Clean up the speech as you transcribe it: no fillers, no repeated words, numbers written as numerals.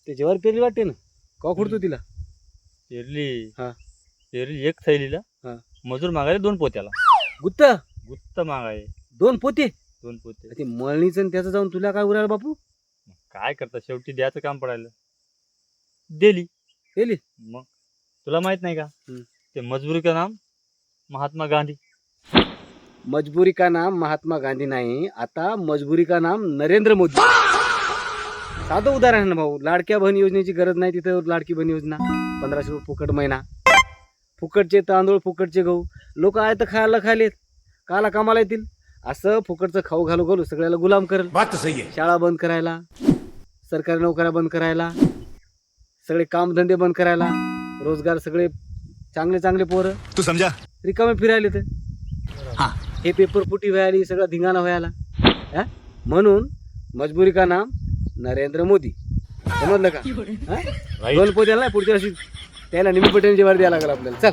ते जेव्हा पेरली वाटते ना का खुडतो तिला पेरली हा. पेरली एक थैलीला हा. मजूर मागायला 2 पोत्याला गुत्त गुत्त मागाय 2 पोते 2 पोते. ते मळणीचं आणि त्याचं जाऊन तुला काय उरायला बापू काय करता शेवटी द्यायचं काम पडायला दिली. पेरली मग तुला माहित नाही का हम्म. ते मजबुरी का नाम महात्मा गांधी. मजबुरी का नाम महात्मा गांधी नाही आता मजबुरी का नाम नरेंद्र मोदी. साधं उदाहरण आहे ना भाऊ. लाडक्या बहीण योजनेची गरज नाही तिथं लाडकी बहीण योजना 1500 रुपये फुकट महिना, फुकटचे तांदूळ, फुकटचे गहू. लोक आहे तर खायला खायलेत काला कामाला येतील. असं फुकटचं खाऊ घालू घालू सगळ्याला गुलाम करल. बात तो सही है. शाळा बंद करायला, सरकारी नोकऱ्या बंद करायला, सगळे कामधंदे बंद करायला, रोजगार सगळे चांगले चांगले पोरं तू समझा. रिकामे फिरायले तर हा. हे पेपर फुटी व्हायली सगळा धिंगाणा व्हायला. म्हणून मजबुरी का नाम नरेंद्र मोदी. समजलं का? हा? 2 पोत्याला नाही पुढच्या वर्षी त्याला निमी पटेल जेवायला द्यायला लागेल आपल्याला. चल